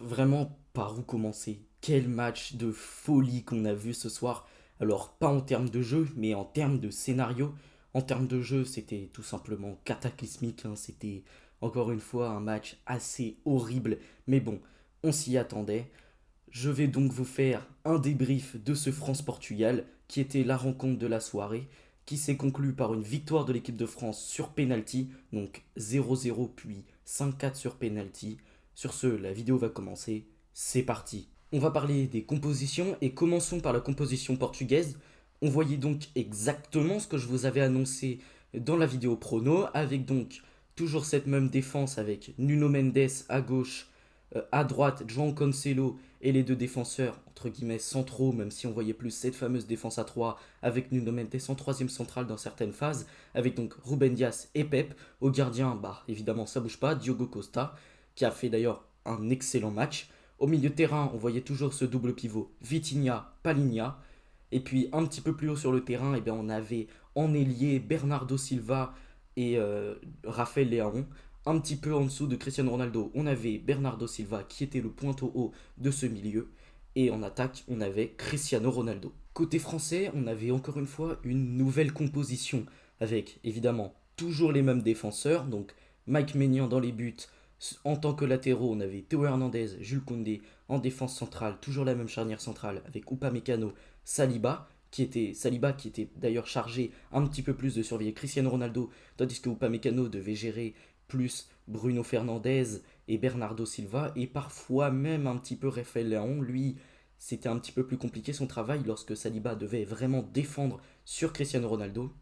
Vraiment, par où commencer? Quel match de folie qu'on a vu ce soir. Alors, pas en termes de jeu, mais en termes de scénario. En termes de jeu, c'était tout simplement cataclysmique, hein. C'était encore une fois un match assez horrible. Mais bon, on s'y attendait. Je vais donc vous faire un débrief de ce France-Portugal, qui était la rencontre de la soirée, qui s'est conclue par une victoire de l'équipe de France sur penalty, donc 0-0 puis 5-4 sur penalty. Sur ce, la vidéo va commencer, c'est parti. On va parler des compositions et commençons par la composition portugaise. On voyait donc exactement ce que je vous avais annoncé dans la vidéo prono, avec donc toujours cette même défense avec Nuno Mendes à gauche, à droite João Cancelo et les deux défenseurs, entre guillemets, centraux, même si on voyait plus cette fameuse défense à 3 avec Nuno Mendes en troisième centrale dans certaines phases, avec donc Ruben Dias et Pep. Au gardien, bah évidemment ça bouge pas, Diogo Costa, qui a fait d'ailleurs un excellent match. Au milieu de terrain, on voyait toujours ce double pivot Vitinha-Palinha. Et puis un petit peu plus haut sur le terrain, eh bien, on avait en ailier Bernardo Silva et Raphaël Leão. Un petit peu en dessous de Cristiano Ronaldo, on avait Bernardo Silva qui était le pointeau haut de ce milieu. Et en attaque, on avait Cristiano Ronaldo. Côté français, on avait encore une fois une nouvelle composition avec évidemment toujours les mêmes défenseurs. Donc Mike Maignan dans les buts. En tant que latéraux, on avait Théo Hernandez, Jules Koundé. En défense centrale, toujours la même charnière centrale avec Upamecano, Saliba qui était d'ailleurs chargé un petit peu plus de surveiller Cristiano Ronaldo, tandis que Upamecano devait gérer plus Bruno Fernandes et Bernardo Silva, et parfois même un petit peu Raphaël Leão. Lui, c'était un petit peu plus compliqué son travail lorsque Saliba devait vraiment défendre sur Cristiano Ronaldo.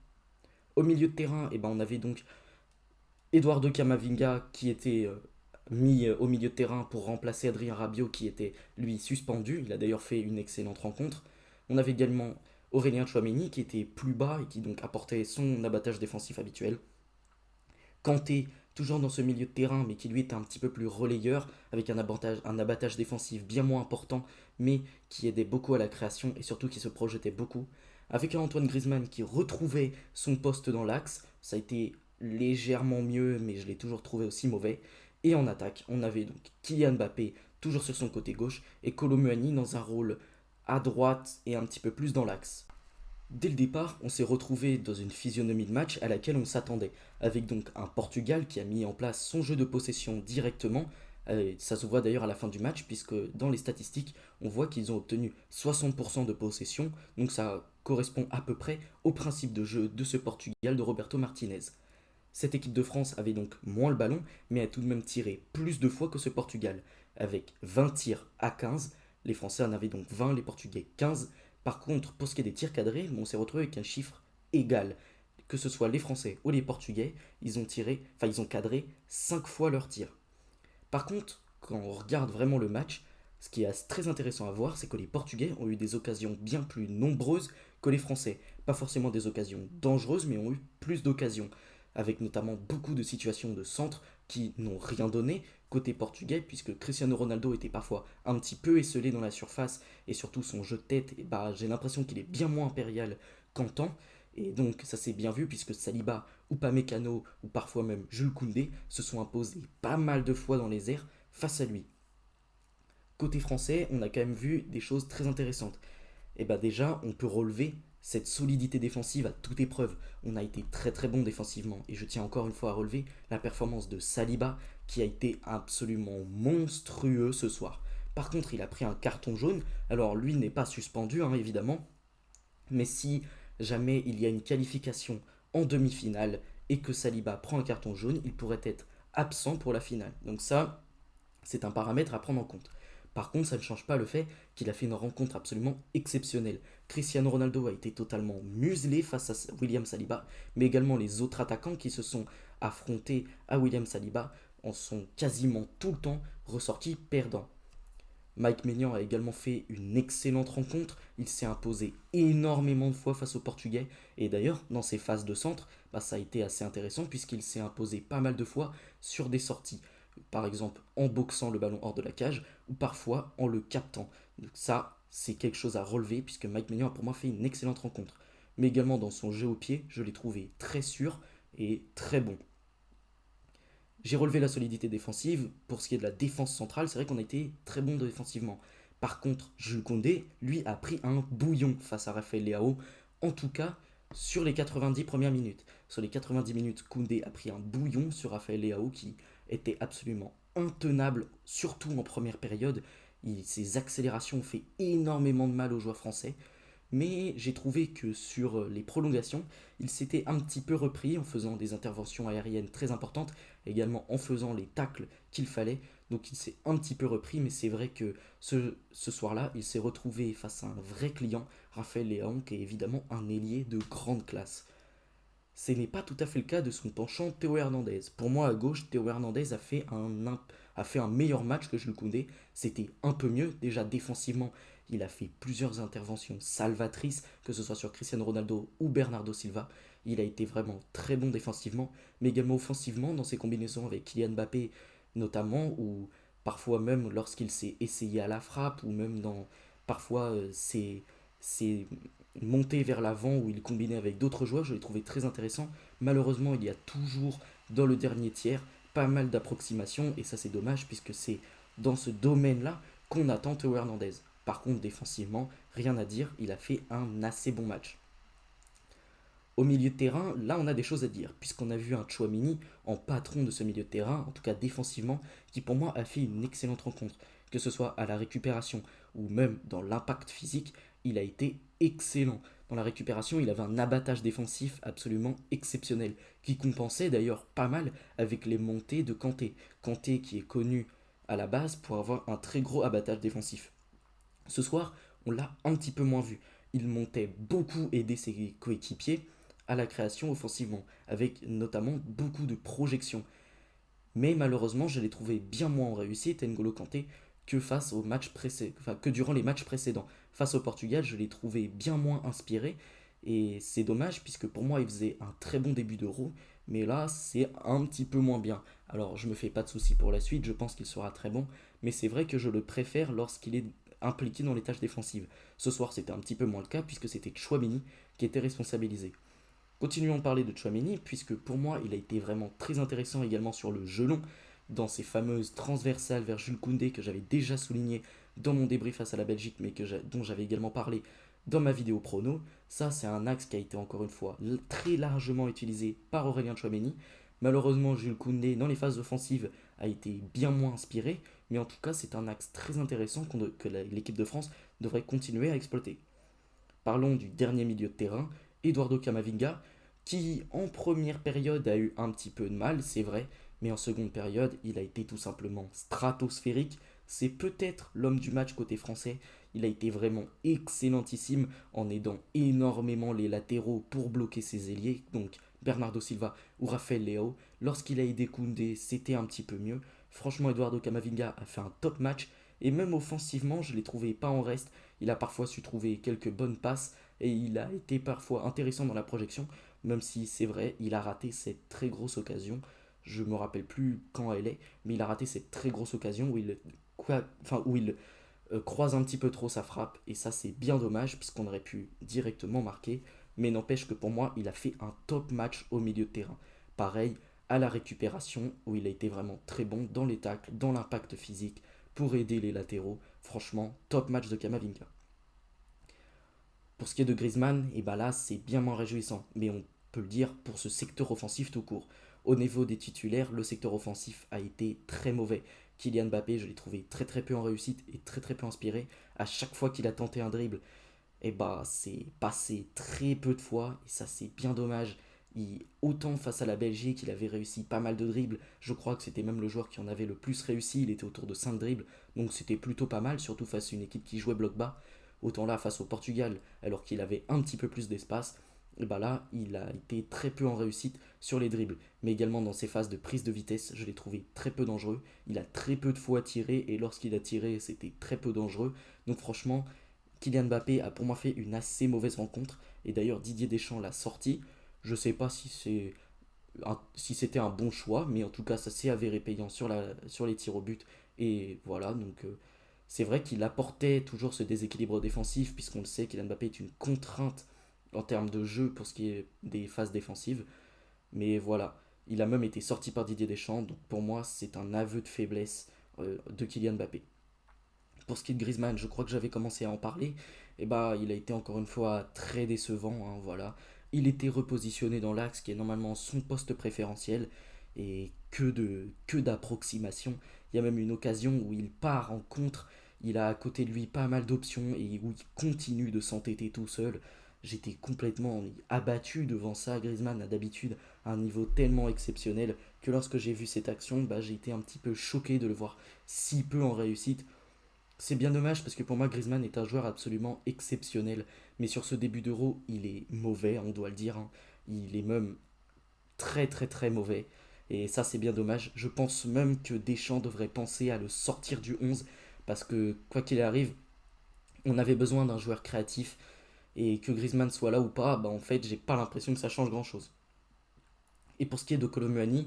Au milieu de terrain, eh ben, on avait donc Eduardo Camavinga qui était mis au milieu de terrain pour remplacer Adrien Rabiot qui était lui suspendu. Il a d'ailleurs fait une excellente rencontre. On avait également Aurélien Chouameni qui était plus bas et qui donc apportait son abattage défensif habituel. Kanté, toujours dans ce milieu de terrain, mais qui lui était un petit peu plus relayeur, avec un abattage défensif bien moins important, mais qui aidait beaucoup à la création et surtout qui se projetait beaucoup. Avec un Antoine Griezmann qui retrouvait son poste dans l'axe, ça a été légèrement mieux, mais je l'ai toujours trouvé aussi mauvais. Et en attaque, on avait donc Kylian Mbappé, toujours sur son côté gauche, et Kolo Muani dans un rôle à droite et un petit peu plus dans l'axe. Dès le départ, on s'est retrouvé dans une physionomie de match à laquelle on s'attendait, avec donc un Portugal qui a mis en place son jeu de possession directement. Ça se voit d'ailleurs à la fin du match, puisque dans les statistiques, on voit qu'ils ont obtenu 60% de possession, donc ça correspond à peu près au principe de jeu de ce Portugal de Roberto Martinez. Cette équipe de France avait donc moins le ballon, mais a tout de même tiré plus de fois que ce Portugal, avec 20 tirs à 15. Les Français en avaient donc 20, les Portugais 15. Par contre, pour ce qui est des tirs cadrés, on s'est retrouvé avec un chiffre égal. Que ce soit les Français ou les Portugais, ils ont cadré 5 fois leurs tirs. Par contre, quand on regarde vraiment le match, ce qui est très intéressant à voir, c'est que les Portugais ont eu des occasions bien plus nombreuses que les Français. Pas forcément des occasions dangereuses, mais ont eu plus d'occasions. Avec notamment beaucoup de situations de centre qui n'ont rien donné côté portugais, puisque Cristiano Ronaldo était parfois un petit peu esselé dans la surface, et surtout son jeu de tête, et bah, j'ai l'impression qu'il est bien moins impérial qu'antan. Et donc ça s'est bien vu puisque Saliba, Upamecano ou parfois même Jules Koundé se sont imposés pas mal de fois dans les airs face à lui. Côté français, on a quand même vu des choses très intéressantes. Et bah déjà, on peut relever cette solidité défensive à toute épreuve. On a été très très bon défensivement. Et je tiens encore une fois à relever la performance de Saliba qui a été absolument monstrueux ce soir. Par contre, il a pris un carton jaune. Alors lui n'est pas suspendu, hein, évidemment. Mais si jamais il y a une qualification en demi-finale et que Saliba prend un carton jaune, il pourrait être absent pour la finale. Donc ça, c'est un paramètre à prendre en compte. Par contre, ça ne change pas le fait qu'il a fait une rencontre absolument exceptionnelle. Cristiano Ronaldo a été totalement muselé face à William Saliba, mais également les autres attaquants qui se sont affrontés à William Saliba en sont quasiment tout le temps ressortis perdants. Mike Maignan a également fait une excellente rencontre. Il s'est imposé énormément de fois face aux Portugais. Et d'ailleurs, dans ses phases de centre, bah, ça a été assez intéressant puisqu'il s'est imposé pas mal de fois sur des sorties. Par exemple, en boxant le ballon hors de la cage ou parfois en le captant. Donc ça, c'est quelque chose à relever puisque Mike Maignan a pour moi fait une excellente rencontre. Mais également dans son jeu au pied, je l'ai trouvé très sûr et très bon. J'ai relevé la solidité défensive. Pour ce qui est de la défense centrale, c'est vrai qu'on a été très bon défensivement. Par contre, Jules Koundé, lui, a pris un bouillon face à Raphaël Leao. En tout cas, sur les 90 premières minutes. Sur les 90 minutes, Koundé a pris un bouillon sur Raphaël Leao qui était absolument intenable, surtout en première période. Ses accélérations ont fait énormément de mal aux joueurs français. Mais j'ai trouvé que sur les prolongations, il s'était un petit peu repris en faisant des interventions aériennes très importantes, également en faisant les tacles qu'il fallait. Donc il s'est un petit peu repris, mais c'est vrai que ce soir-là, il s'est retrouvé face à un vrai client, Raphaël Léon, qui est évidemment un ailier de grande classe. Ce n'est pas tout à fait le cas de son penchant Théo Hernandez. Pour moi, à gauche, Théo Hernandez a fait un meilleur match que Jules Koundé. C'était un peu mieux. Déjà, défensivement, il a fait plusieurs interventions salvatrices, que ce soit sur Cristiano Ronaldo ou Bernardo Silva. Il a été vraiment très bon défensivement, mais également offensivement dans ses combinaisons avec Kylian Mbappé, notamment, ou parfois même lorsqu'il s'est essayé à la frappe, ou même dans parfois ses monter vers l'avant où il combinait avec d'autres joueurs, je l'ai trouvé très intéressant. Malheureusement, il y a toujours dans le dernier tiers pas mal d'approximations et ça c'est dommage puisque c'est dans ce domaine-là qu'on attend Théo Hernandez. Par contre, défensivement, rien à dire, il a fait un assez bon match. Au milieu de terrain, là on a des choses à dire, puisqu'on a vu un Chouamini en patron de ce milieu de terrain, en tout cas défensivement, qui pour moi a fait une excellente rencontre. Que ce soit à la récupération ou même dans l'impact physique, il a été excellent. Dans la récupération, il avait un abattage défensif absolument exceptionnel, qui compensait d'ailleurs pas mal avec les montées de Kanté. Kanté qui est connu à la base pour avoir un très gros abattage défensif. Ce soir, on l'a un petit peu moins vu. Il montait beaucoup aider ses coéquipiers à la création offensivement, avec notamment beaucoup de projections. Mais malheureusement, je l'ai trouvé bien moins en réussite, N'Golo Kanté, que face au match que durant les matchs précédents. Face au Portugal, je l'ai trouvé bien moins inspiré, et c'est dommage puisque pour moi, il faisait un très bon début d'Euro, mais là, c'est un petit peu moins bien. Alors, je me fais pas de soucis pour la suite, je pense qu'il sera très bon, mais c'est vrai que je le préfère lorsqu'il est impliqué dans les tâches défensives. Ce soir, c'était un petit peu moins le cas puisque c'était Chouameni qui était responsabilisé. Continuons de parler de Chouameni, puisque pour moi, il a été vraiment très intéressant également sur le jeu long, dans ces fameuses transversales vers Jules Koundé que j'avais déjà souligné dans mon débrief face à la Belgique, mais dont j'avais également parlé dans ma vidéo prono. Ça, c'est un axe qui a été encore une fois très largement utilisé par Aurélien Chouameni. Malheureusement, Jules Koundé, dans les phases offensives, a été bien moins inspiré, mais en tout cas, c'est un axe très intéressant que l'équipe de France devrait continuer à exploiter. Parlons du dernier milieu de terrain, Eduardo Camavinga, qui en première période a eu un petit peu de mal, c'est vrai, mais en seconde période, il a été tout simplement stratosphérique. C'est peut-être l'homme du match côté français. Il a été vraiment excellentissime en aidant énormément les latéraux pour bloquer ses ailiers, donc Bernardo Silva ou Rafael Leao. Lorsqu'il a aidé Koundé, c'était un petit peu mieux. Franchement, Eduardo Camavinga a fait un top match et même offensivement, je l'ai trouvé pas en reste. Il a parfois su trouver quelques bonnes passes et il a été parfois intéressant dans la projection, même si c'est vrai, il a raté cette très grosse occasion. Je me rappelle plus quand elle est, mais il a raté cette très grosse occasion où il croise un petit peu trop sa frappe et ça c'est bien dommage puisqu'on aurait pu directement marquer. Mais n'empêche que pour moi, il a fait un top match au milieu de terrain. Pareil à la récupération où il a été vraiment très bon dans les tacles, dans l'impact physique pour aider les latéraux. Franchement, top match de Kamavinga. Pour ce qui est de Griezmann, et bah là c'est bien moins réjouissant, mais on peut le dire pour ce secteur offensif tout court. Au niveau des titulaires, le secteur offensif a été très mauvais. Kylian Mbappé, je l'ai trouvé très très peu en réussite et très très peu inspiré. À chaque fois qu'il a tenté un dribble, et bah c'est passé très peu de fois et ça c'est bien dommage. Autant face à la Belgique, il avait réussi pas mal de dribbles. Je crois que c'était même le joueur qui en avait le plus réussi. Il était autour de 5 dribbles. Donc c'était plutôt pas mal, surtout face à une équipe qui jouait bloc bas. Autant là, face au Portugal, alors qu'il avait un petit peu plus d'espace, et bah là, il a été très peu en réussite sur les dribbles. Mais également dans ses phases de prise de vitesse, je l'ai trouvé très peu dangereux. Il a très peu de fois tiré et lorsqu'il a tiré, c'était très peu dangereux. Donc franchement, Kylian Mbappé a pour moi fait une assez mauvaise rencontre. Et d'ailleurs, Didier Deschamps l'a sorti. Je ne sais pas si c'était un bon choix, mais en tout cas, ça s'est avéré payant sur les tirs au but. Et voilà, donc c'est vrai qu'il apportait toujours ce déséquilibre défensif, puisqu'on le sait, Kylian Mbappé est une contrainte en termes de jeu pour ce qui est des phases défensives. Mais voilà, Il a même été sorti par Didier Deschamps, donc pour moi, c'est un aveu de faiblesse de Kylian Mbappé. Pour ce qui est de Griezmann, je crois que j'avais commencé à en parler. Et bah, il a été encore une fois très décevant. Hein, voilà. Il était repositionné dans l'axe qui est normalement son poste préférentiel. Et que d'approximation. Il y a même une occasion où il part en contre. Il a à côté de lui pas mal d'options et où il continue de s'entêter tout seul. J'étais complètement abattu devant ça. Griezmann a d'habitude un niveau tellement exceptionnel que lorsque j'ai vu cette action, bah, j'ai été un petit peu choqué de le voir si peu en réussite. C'est bien dommage parce que pour moi Griezmann est un joueur absolument exceptionnel. Mais sur ce début d'Euro, il est mauvais, on doit le dire. Hein. Il est même très très très mauvais. Et ça c'est bien dommage. Je pense même que Deschamps devrait penser à le sortir du 11. Parce que quoi qu'il arrive, on avait besoin d'un joueur créatif. Et que Griezmann soit là ou pas, bah en fait j'ai pas l'impression que ça change grand chose. Et pour ce qui est de Colomouani,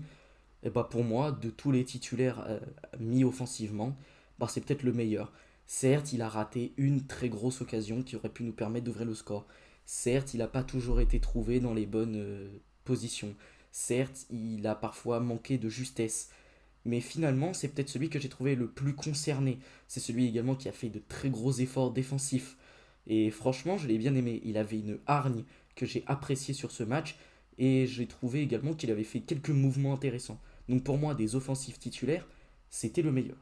et bah pour moi, de tous les titulaires mis offensivement, bah c'est peut-être le meilleur. Certes, il a raté une très grosse occasion qui aurait pu nous permettre d'ouvrir le score. Certes, il n'a pas toujours été trouvé dans les bonnes positions. Certes, il a parfois manqué de justesse. Mais finalement, c'est peut-être celui que j'ai trouvé le plus concerné. C'est celui également qui a fait de très gros efforts défensifs. Et franchement, je l'ai bien aimé. Il avait une hargne que j'ai appréciée sur ce match. Et j'ai trouvé également qu'il avait fait quelques mouvements intéressants. Donc pour moi, des offensifs titulaires, c'était le meilleur.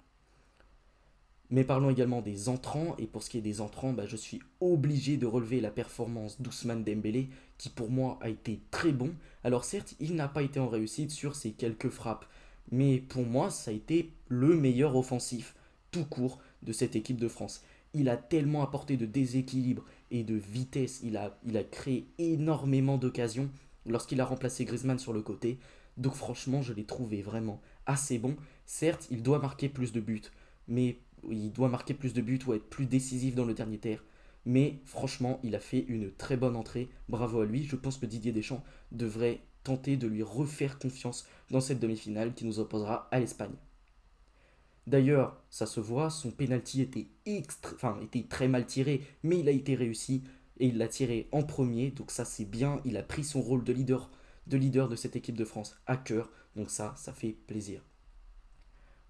Mais parlons également des entrants, et pour ce qui est des entrants, bah, je suis obligé de relever la performance d'Ousmane Dembélé, qui pour moi a été très bon. Alors certes, il n'a pas été en réussite sur ses quelques frappes, mais pour moi, ça a été le meilleur offensif, tout court, de cette équipe de France. Il a tellement apporté de déséquilibre et de vitesse, il a créé énormément d'occasions lorsqu'il a remplacé Griezmann sur le côté. Donc franchement, je l'ai trouvé vraiment assez bon. Certes, il doit marquer plus de buts, mais il doit marquer plus de buts ou être plus décisif dans le dernier tiers. Mais franchement, il a fait une très bonne entrée. Bravo à lui. Je pense que Didier Deschamps devrait tenter de lui refaire confiance dans cette demi-finale qui nous opposera à l'Espagne. D'ailleurs, ça se voit, son penalty était très mal tiré, mais il a été réussi et il l'a tiré en premier, donc ça c'est bien. Il a pris son rôle de leader de cette équipe de France à cœur, donc ça fait plaisir.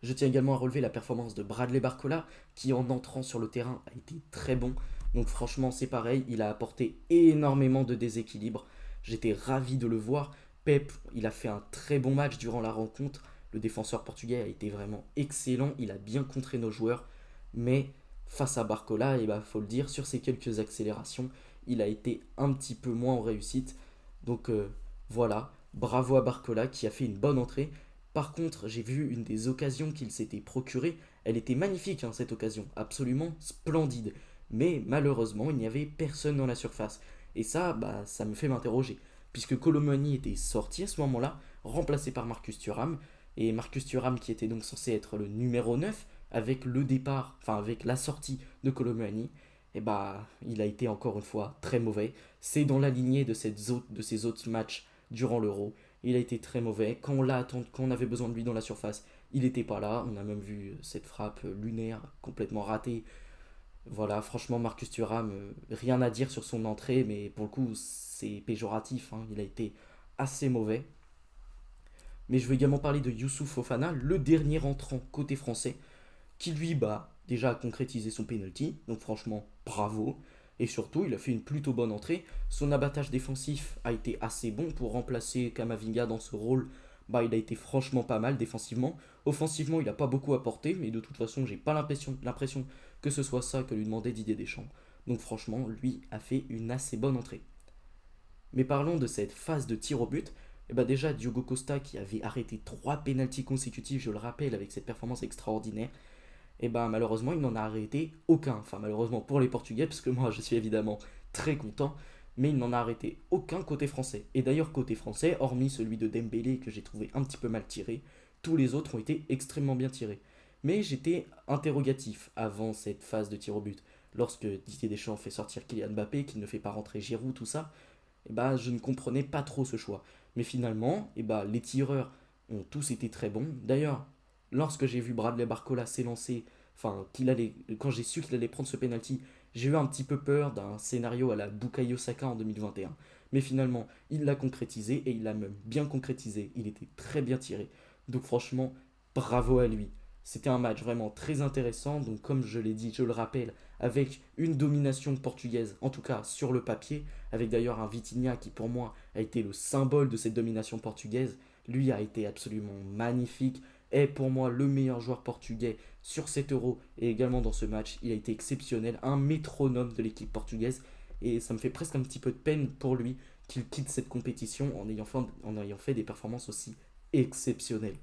Je tiens également à relever la performance de Bradley Barcola, qui en entrant sur le terrain a été très bon. Donc franchement, c'est pareil, il a apporté énormément de déséquilibre. J'étais ravi de le voir. Pep, il a fait un très bon match durant la rencontre. Le défenseur portugais a été vraiment excellent, il a bien contré nos joueurs. Mais face à Barcola, il faut le dire, sur ces quelques accélérations, il a été un petit peu moins en réussite. Donc voilà, bravo à Barcola qui a fait une bonne entrée. Par contre, j'ai vu une des occasions qu'il s'était procurée. Elle était magnifique, hein, cette occasion, absolument splendide. Mais malheureusement, il n'y avait personne dans la surface. Et ça, bah, ça me fait m'interroger. Puisque Colomani était sorti à ce moment-là, remplacé par Marcus Thuram. Et Marcus Thuram, qui était donc censé être le numéro 9, avec le départ, enfin avec la sortie de Colomani, et bah, il a été encore une fois très mauvais. C'est dans la lignée de ces autres matchs durant l'Euro. Il a été très mauvais. Quand on avait besoin de lui dans la surface, il n'était pas là. On a même vu cette frappe lunaire complètement ratée. Voilà, franchement, Marcus Thuram, rien à dire sur son entrée, mais pour le coup, c'est péjoratif. Hein. Il a été assez mauvais. Mais je veux également parler de Youssouf Fofana, le dernier entrant côté français, qui lui déjà a concrétisé son penalty. Donc franchement, bravo. Et surtout, il a fait une plutôt bonne entrée. Son abattage défensif a été assez bon pour remplacer Kamavinga dans ce rôle. Bah, il a été franchement pas mal défensivement. Offensivement, il n'a pas beaucoup apporté, mais de toute façon, j'ai pas l'impression que ce soit ça que lui demandait Didier Deschamps. Donc franchement, lui a fait une assez bonne entrée. Mais parlons de cette phase de tir au but. Et bah déjà, Diogo Costa qui avait arrêté 3 pénaltys consécutifs, je le rappelle, avec cette performance extraordinaire, et ben malheureusement il n'en a arrêté aucun. Enfin malheureusement pour les Portugais, parce que moi je suis évidemment très content, mais il n'en a arrêté aucun côté français. Et d'ailleurs côté français, hormis celui de Dembélé que j'ai trouvé un petit peu mal tiré, tous les autres ont été extrêmement bien tirés. Mais j'étais interrogatif avant cette phase de tir au but. Lorsque Didier Deschamps fait sortir Kylian Mbappé, qu'il ne fait pas rentrer Giroud, tout ça, et ben je ne comprenais pas trop ce choix. Mais finalement, les tireurs ont tous été très bons. D'ailleurs, lorsque j'ai vu Bradley Barcola s'élancer quand j'ai su qu'il allait prendre ce penalty, j'ai eu un petit peu peur d'un scénario à la Bukayo Saka en 2021. Mais finalement, il l'a concrétisé et il l'a même bien concrétisé. Il était très bien tiré. Donc franchement, bravo à lui. C'était un match vraiment très intéressant. Donc comme je l'ai dit, je le rappelle, avec une domination portugaise, en tout cas sur le papier, avec d'ailleurs un Vitinha qui pour moi a été le symbole de cette domination portugaise. Lui a été absolument magnifique, est pour moi le meilleur joueur portugais sur cet euro et également dans ce match. Il a été exceptionnel, un métronome de l'équipe portugaise et ça me fait presque un petit peu de peine pour lui qu'il quitte cette compétition en ayant fait des performances aussi exceptionnelles.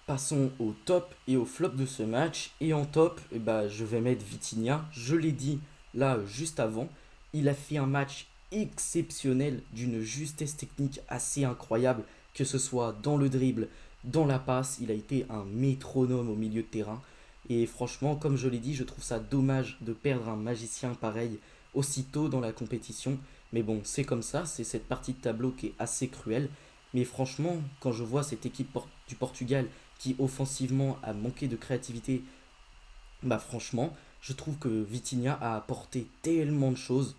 Passons au top et au flop de ce match. Et en top, je vais mettre Vitinha. Je l'ai dit là juste avant. Il a fait un match exceptionnel d'une justesse technique assez incroyable, que ce soit dans le dribble, dans la passe. Il a été un métronome au milieu de terrain. Et franchement, comme je l'ai dit, je trouve ça dommage de perdre un magicien pareil aussitôt dans la compétition. Mais bon, c'est comme ça, c'est cette partie de tableau qui est assez cruelle. Mais franchement, quand je vois cette équipe du Portugal qui offensivement a manqué de créativité, franchement, je trouve que Vitinha a apporté tellement de choses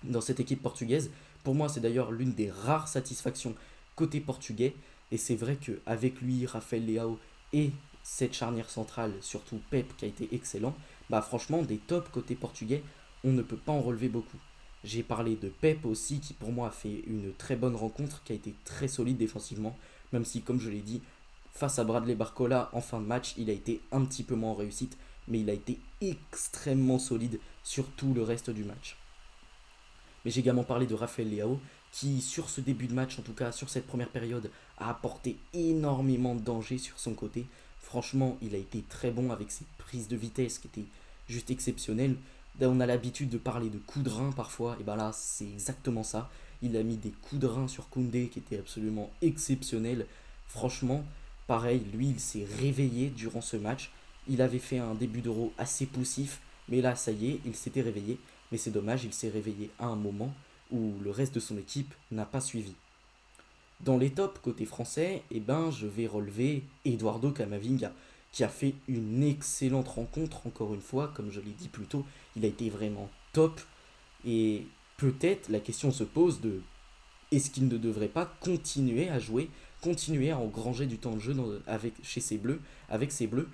dans cette équipe portugaise. Pour moi, c'est d'ailleurs l'une des rares satisfactions côté portugais. Et c'est vrai qu'avec lui, Rafael Leao et cette charnière centrale, surtout Pep qui a été excellent, franchement, des tops côté portugais, on ne peut pas en relever beaucoup. J'ai parlé de Pep aussi, qui pour moi a fait une très bonne rencontre, qui a été très solide défensivement, même si, comme je l'ai dit, face à Bradley Barcola en fin de match, il a été un petit peu moins en réussite, mais il a été extrêmement solide sur tout le reste du match. Mais j'ai également parlé de Rafael Leao, qui sur ce début de match, en tout cas sur cette première période, a apporté énormément de danger sur son côté. Franchement, il a été très bon avec ses prises de vitesse qui étaient juste exceptionnelles. Là, on a l'habitude de parler de coups de rein parfois, et là c'est exactement ça. Il a mis des coups de rein sur Koundé qui étaient absolument exceptionnels. Franchement, pareil, lui il s'est réveillé durant ce match. Il avait fait un début d'Euro assez poussif, mais là ça y est, il s'était réveillé. Mais c'est dommage, il s'est réveillé à un moment où le reste de son équipe n'a pas suivi. Dans les tops côté français, je vais relever Eduardo Camavinga, qui a fait une excellente rencontre, encore une fois, comme je l'ai dit plus tôt, il a été vraiment top. Et peut-être la question se pose de est-ce qu'il ne devrait pas continuer à jouer, continuer à engranger du temps de jeu chez ses Bleus, avec ses Bleus.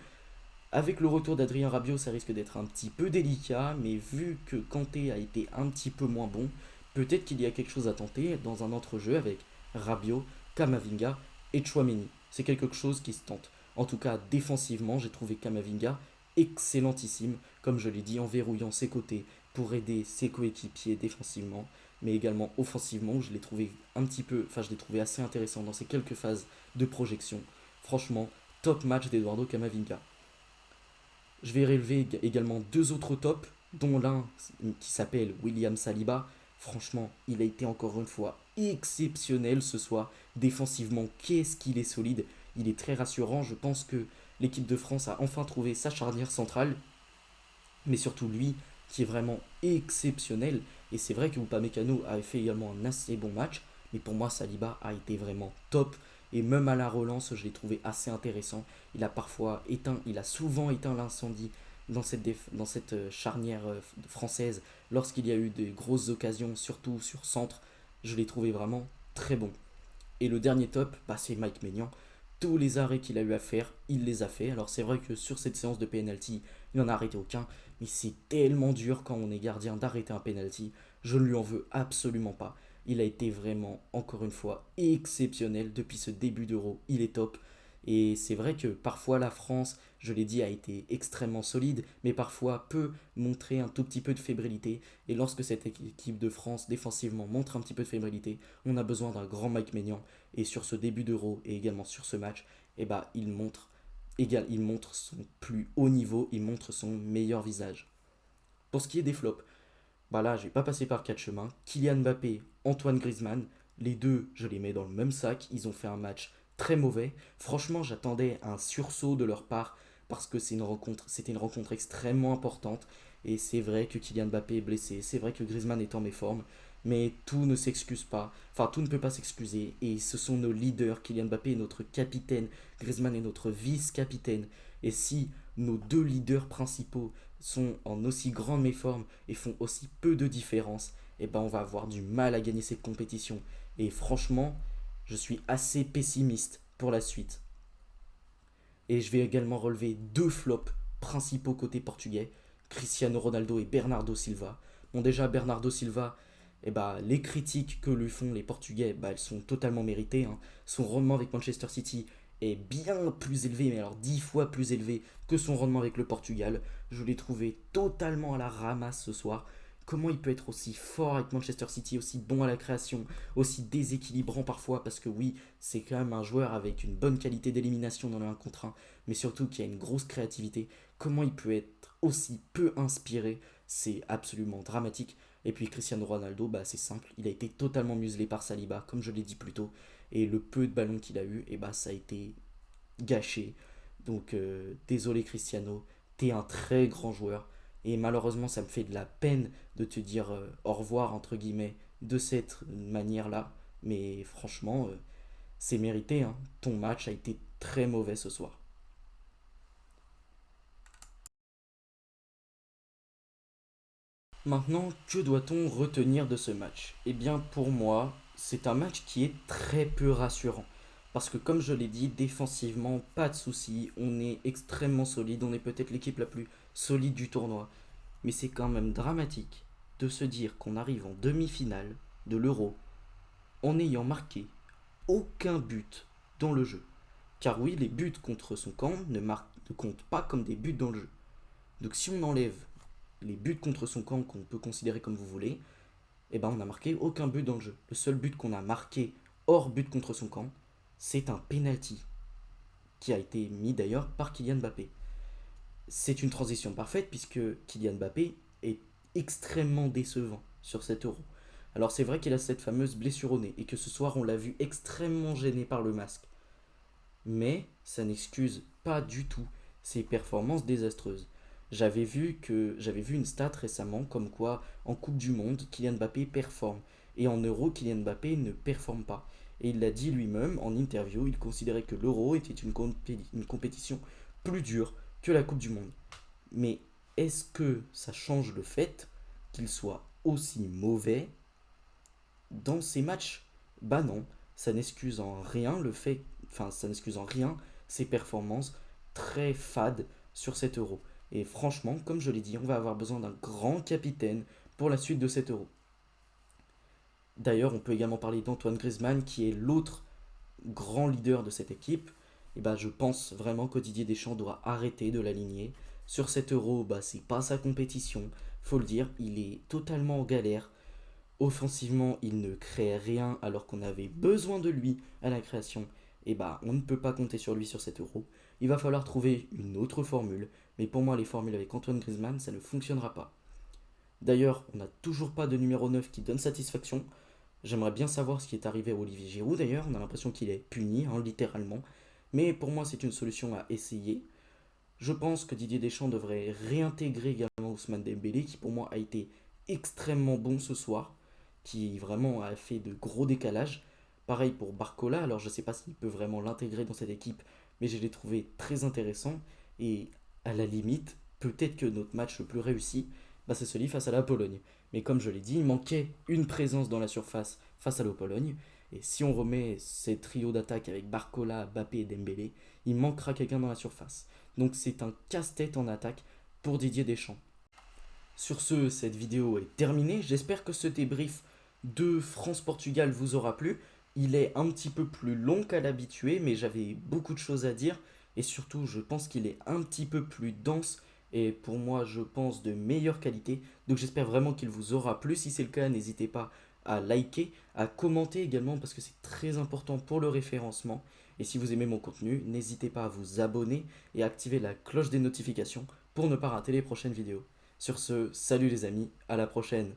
Avec le retour d'Adrien Rabiot, ça risque d'être un petit peu délicat, mais vu que Kanté a été un petit peu moins bon, peut-être qu'il y a quelque chose à tenter dans un autre jeu avec Rabiot, Kamavinga et Chouameni. C'est quelque chose qui se tente. En tout cas, défensivement, j'ai trouvé Kamavinga excellentissime, comme je l'ai dit, en verrouillant ses côtés pour aider ses coéquipiers défensivement, mais également offensivement, où je l'ai trouvé je l'ai trouvé assez intéressant dans ces quelques phases de projection. Franchement, top match d'Eduardo Camavinga. Je vais relever également deux autres tops, dont l'un qui s'appelle William Saliba. Franchement, il a été encore une fois exceptionnel ce soir. Défensivement, qu'est-ce qu'il est solide. Il est très rassurant. Je pense que l'équipe de France a enfin trouvé sa charnière centrale. Mais surtout lui, qui est vraiment exceptionnel. Et c'est vrai que Upamecano a fait également un assez bon match. Mais pour moi, Saliba a été vraiment top. Et même à la relance, je l'ai trouvé assez intéressant. Il a souvent éteint l'incendie dans cette charnière française lorsqu'il y a eu des grosses occasions, surtout sur centre. Je l'ai trouvé vraiment très bon. Et le dernier top, c'est Mike Maignan. Tous les arrêts qu'il a eu à faire, il les a fait. Alors c'est vrai que sur cette séance de penalty, il n'en a arrêté aucun. Mais c'est tellement dur quand on est gardien d'arrêter un penalty. Je ne lui en veux absolument pas. Il a été vraiment, encore une fois, exceptionnel depuis ce début d'Euro. Il est top. Et c'est vrai que parfois la France, je l'ai dit, a été extrêmement solide, mais parfois peut montrer un tout petit peu de fébrilité. Et lorsque cette équipe de France défensivement montre un petit peu de fébrilité, on a besoin d'un grand Mike Maignan. Et sur ce début d'Euro et également sur ce match, il montre son plus haut niveau, il montre son meilleur visage. Pour ce qui est des flops, là, je vais pas passer par quatre chemins. Kylian Mbappé, Antoine Griezmann, les deux, je les mets dans le même sac. Ils ont fait un match très mauvais. Franchement, j'attendais un sursaut de leur part parce que c'était une rencontre extrêmement importante. Et c'est vrai que Kylian Mbappé est blessé. C'est vrai que Griezmann est en méforme. Mais tout ne s'excuse pas, enfin tout ne peut pas s'excuser. Et ce sont nos leaders, Kylian Mbappé est notre capitaine, Griezmann est notre vice-capitaine. Et si nos deux leaders principaux sont en aussi grande méforme et font aussi peu de différence, eh ben on va avoir du mal à gagner cette compétition. Et franchement, je suis assez pessimiste pour la suite. Et je vais également relever deux flops principaux côté portugais, Cristiano Ronaldo et Bernardo Silva. Bon déjà Bernardo Silva, les critiques que lui font les Portugais, elles sont totalement méritées, hein. Son rendement avec Manchester City est bien plus élevé, mais alors 10 fois plus élevé que son rendement avec le Portugal. Je l'ai trouvé totalement à la ramasse ce soir. Comment il peut être aussi fort avec Manchester City, aussi bon à la création, aussi déséquilibrant parfois, parce que oui, c'est quand même un joueur avec une bonne qualité d'élimination dans le 1 contre 1, mais surtout qui a une grosse créativité. Comment il peut être aussi peu inspiré, c'est absolument dramatique. Et puis Cristiano Ronaldo, c'est simple, il a été totalement muselé par Saliba, comme je l'ai dit plus tôt, et le peu de ballons qu'il a eu, ça a été gâché. Donc désolé Cristiano, t'es un très grand joueur, et malheureusement ça me fait de la peine de te dire au revoir entre guillemets de cette manière-là, mais franchement c'est mérité, hein. Ton match a été très mauvais ce soir. Maintenant, que doit-on retenir de ce match? Eh bien, pour moi, c'est un match qui est très peu rassurant. Parce que, comme je l'ai dit, défensivement, pas de soucis, on est extrêmement solide, on est peut-être l'équipe la plus solide du tournoi. Mais c'est quand même dramatique de se dire qu'on arrive en demi-finale de l'Euro en n'ayant marqué aucun but dans le jeu. Car oui, les buts contre son camp ne comptent pas comme des buts dans le jeu. Donc si on enlève les buts contre son camp qu'on peut considérer comme vous voulez, on n'a marqué aucun but dans le jeu. Le seul but qu'on a marqué hors but contre son camp, c'est un penalty qui a été mis d'ailleurs par Kylian Mbappé. C'est une transition parfaite puisque Kylian Mbappé est extrêmement décevant sur cet euro. Alors c'est vrai qu'il a cette fameuse blessure au nez et que ce soir on l'a vu extrêmement gêné par le masque. Mais ça n'excuse pas du tout ses performances désastreuses. J'avais vu une stat récemment comme quoi en Coupe du Monde, Kylian Mbappé performe et en Euro, Kylian Mbappé ne performe pas. Et il l'a dit lui-même en interview, il considérait que l'Euro était une compétition plus dure que la Coupe du Monde. Mais est-ce que ça change le fait qu'il soit aussi mauvais dans ces matchs? Bah non, ça n'excuse en rien le fait, enfin ça n'excuse en rien ses performances très fades sur cet euro. Et franchement, comme je l'ai dit, on va avoir besoin d'un grand capitaine pour la suite de cet euro. D'ailleurs, on peut également parler d'Antoine Griezmann qui est l'autre grand leader de cette équipe. Je pense vraiment que Didier Deschamps doit arrêter de l'aligner. Sur cet euro, c'est pas sa compétition, faut le dire, il est totalement en galère. Offensivement, il ne crée rien alors qu'on avait besoin de lui à la création. On ne peut pas compter sur lui sur cet euro. Il va falloir trouver une autre formule. Mais pour moi, les formules avec Antoine Griezmann, ça ne fonctionnera pas. D'ailleurs, on n'a toujours pas de numéro 9 qui donne satisfaction. J'aimerais bien savoir ce qui est arrivé à Olivier Giroud d'ailleurs. On a l'impression qu'il est puni, hein, littéralement. Mais pour moi, c'est une solution à essayer. Je pense que Didier Deschamps devrait réintégrer également Ousmane Dembélé, qui pour moi a été extrêmement bon ce soir, qui vraiment a fait de gros décalages. Pareil pour Barcola, alors je ne sais pas s'il peut vraiment l'intégrer dans cette équipe, mais je l'ai trouvé très intéressant. Et à la limite, peut-être que notre match le plus réussi, c'est celui face à la Pologne. Mais comme je l'ai dit, il manquait une présence dans la surface face à la Pologne. Et si on remet ces trios d'attaque avec Barcola, Mbappé et Dembélé, il manquera quelqu'un dans la surface. Donc c'est un casse-tête en attaque pour Didier Deschamps. Sur ce, cette vidéo est terminée. J'espère que ce débrief de France-Portugal vous aura plu. Il est un petit peu plus long qu'à l'habitué, mais j'avais beaucoup de choses à dire. Et surtout, je pense qu'il est un petit peu plus dense et pour moi, je pense de meilleure qualité. Donc j'espère vraiment qu'il vous aura plu. Si c'est le cas, n'hésitez pas à liker, à commenter également parce que c'est très important pour le référencement. Et si vous aimez mon contenu, n'hésitez pas à vous abonner et à activer la cloche des notifications pour ne pas rater les prochaines vidéos. Sur ce, salut les amis, à la prochaine.